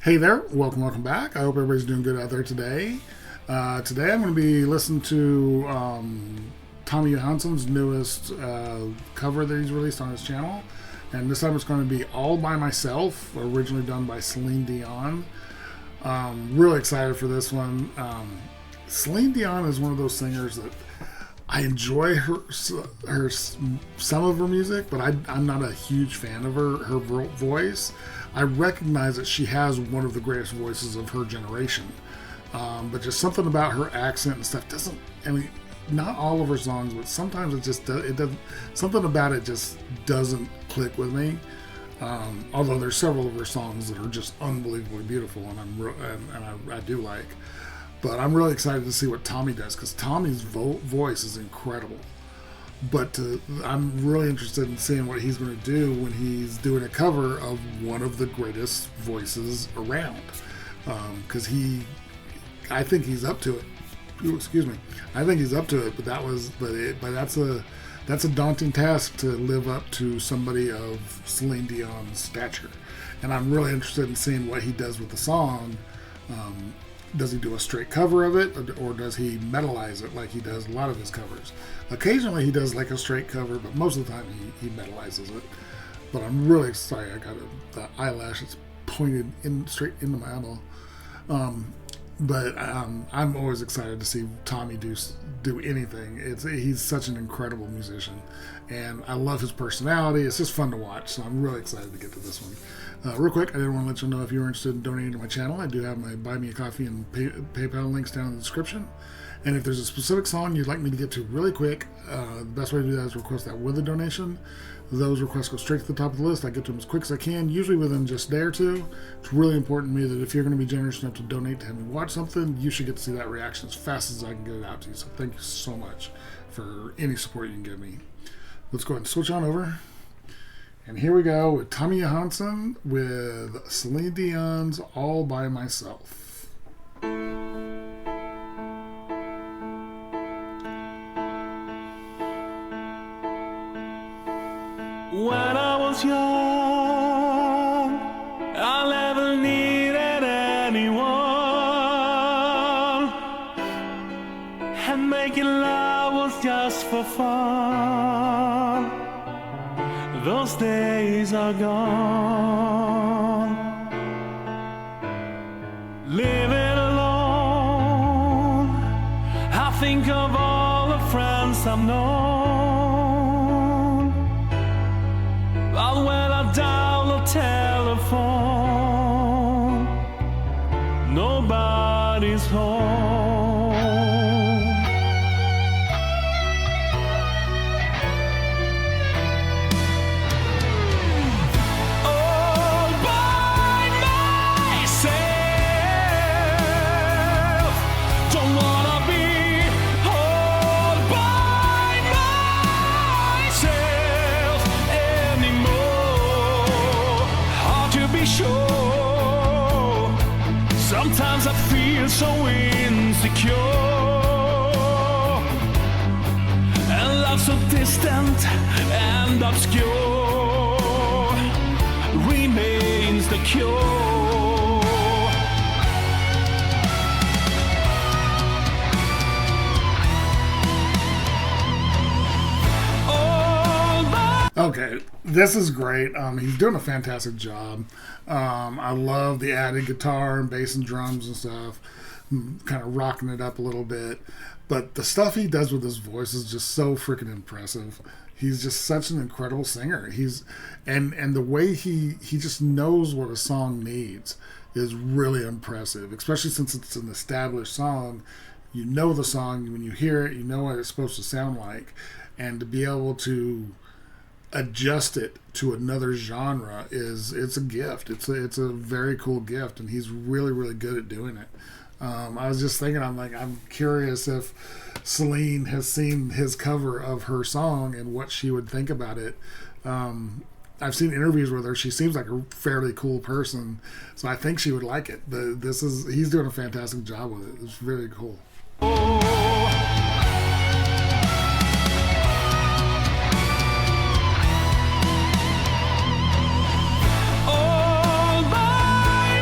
Hey there, welcome back. I hope everybody's doing good out there today. Today I'm going to be listening to Tommy Johansson's newest cover that he's released on his channel. And this time it's going to be All By Myself, originally done by Celine Dion. Really excited for this one. Celine Dion is one of those singers that I enjoy her some of her music, but I'm not a huge fan of her voice. I recognize that she has one of the greatest voices of her generation, but just something about her accent and stuff doesn't. I mean, not all of her songs, but sometimes it doesn't. Something about it just doesn't click with me. Although there's several of her songs that are just unbelievably beautiful, and I do like. But I'm really excited to see what Tommy does, because Tommy's voice is incredible. But I'm really interested in seeing what he's going to do when he's doing a cover of one of the greatest voices around. Because I think he's up to it. Ooh, excuse me. I think he's up to it. But that's a daunting task to live up to somebody of Celine Dion's stature. And I'm really interested in seeing what he does with the song. Does he do a straight cover of it, or does he metalize it like he does a lot of his covers? Occasionally he does like a straight cover, but most of the time he metalizes it. But I'm really excited. I got the eyelashes pointed straight into my eyeball. But I'm always excited to see Tommy do anything. He's such an incredible musician, and I love his personality. It's just fun to watch, so I'm really excited to get to this one. Real quick, I did want to let you know if you're interested in donating to my channel, I do have my Buy Me a Coffee and PayPal links down in the description. And if there's a specific song you'd like me to get to really quick, the best way to do that is request that with a donation. Those requests go straight to the top of the list. I get to them as quick as I can, usually within just a day or two. It's really important to me that if you're going to be generous enough to donate to have me watch something, you should get to see that reaction as fast as I can get it out to you. So thank you so much for any support you can give me. Let's go ahead and switch on over. And here we go with Tommy Johansson with Celine Dion's All By Myself. When I was young, I never needed anyone, and making love was just for fun. Those days are gone. Living alone, I think of all the friends I've known. But when I dial the telephone, nobody's home. All by myself, don't wanna be all by myself anymore. Hard to be sure. Sometimes I feel so insecure, and love so distant and obscure remains the cure. All by Okay, this is great. He's doing a fantastic job. I love the added guitar and bass and drums and stuff, kind of rocking it up a little bit. But the stuff he does with his voice is just so freaking impressive. He's just such an incredible singer. And the way he just knows what a song needs is really impressive, especially since it's an established song. You know the song, when you hear it, you know what it's supposed to sound like. And to be able to adjust it to another genre it's a gift. It's a very cool gift, and he's really, really good at doing it. I was just thinking, I'm curious if Celine has seen his cover of her song and what she would think about it. I've seen interviews with her. She seems like a fairly cool person, so I think she would like it. But he's doing a fantastic job with it. It's really cool. all by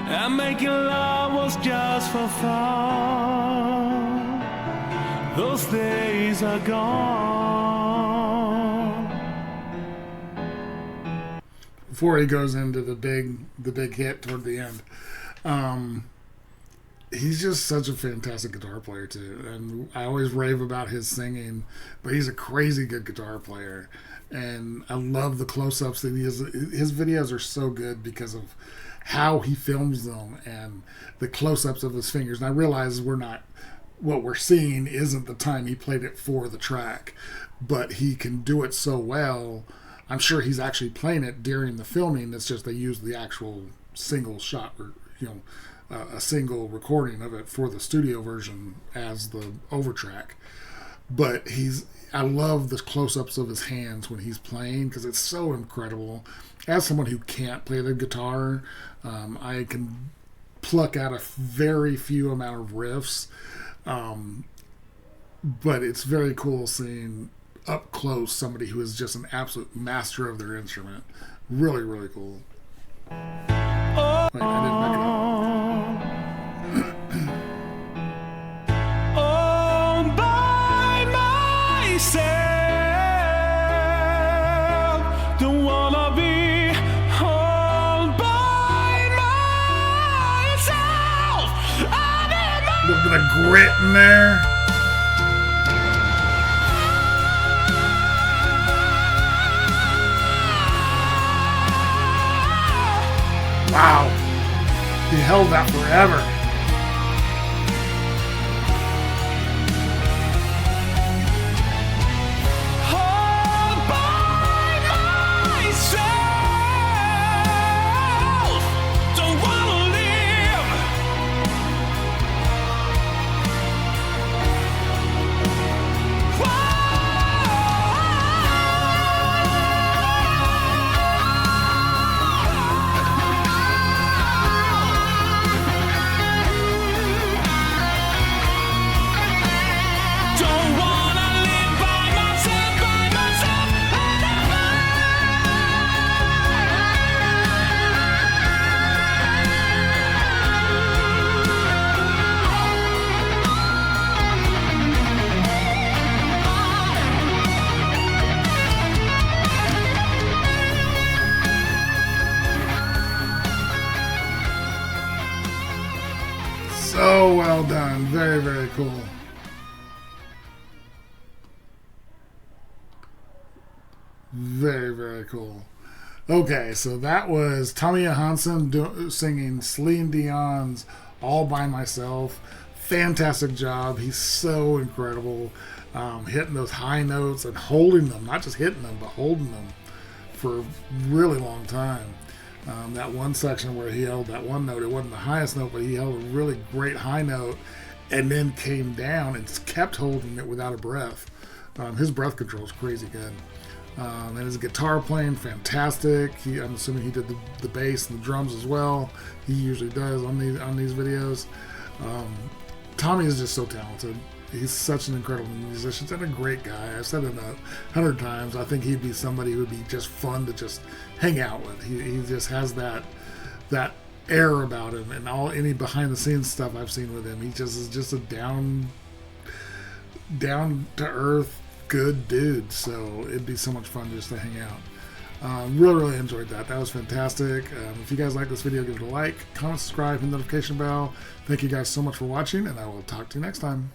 and making love was just for fun. Those days are gone. Before he goes into the big hit toward the end, he's just such a fantastic guitar player too, and I always rave about his singing, but he's a crazy good guitar player, and I love the close-ups that he has. His videos are so good because of how he films them and the close-ups of his fingers. And I realize what we're seeing isn't the time he played it for the track, but he can do it so well. I'm sure he's actually playing it during the filming. It's just they use the actual single shot, or a single recording of it for the studio version as the overtrack. But I love the close-ups of his hands when he's playing because it's so incredible. As someone who can't play the guitar, I can pluck out a very few amount of riffs, but it's very cool seeing up close somebody who is just an absolute master of their instrument. Really, really cool. Wait, I didn't back it up. All by myself, don't wanna be all by myself. A little bit of grit in there. Wow, he held that forever. All by myself, don't wanna live. Don't wanna live by myself So well done. Very, very cool. Very, very cool. Okay, so that was Tommy Johansson singing Celine Dion's All By Myself. Fantastic job. He's so incredible. Hitting those high notes and holding them. Not just hitting them, but holding them for a really long time. That one section where he held that one note, it wasn't the highest note, but he held a really great high note and then came down and kept holding it without a breath. His breath control is crazy good. And his guitar playing, fantastic. I'm assuming he did the bass and the drums as well. He usually does on these videos. Tommy is just so talented. He's such an incredible musician and a great guy. I've said it 100 times. I think he'd be somebody who would be just fun to just hang out with. He just has that air about him, and any behind the scenes stuff I've seen with him, he just is just a down to earth good dude. So it'd be so much fun just to hang out. Really enjoyed that. That was fantastic. If you guys like this video, give it a like, comment, subscribe, and notification bell. Thank you guys so much for watching, and I will talk to you next time.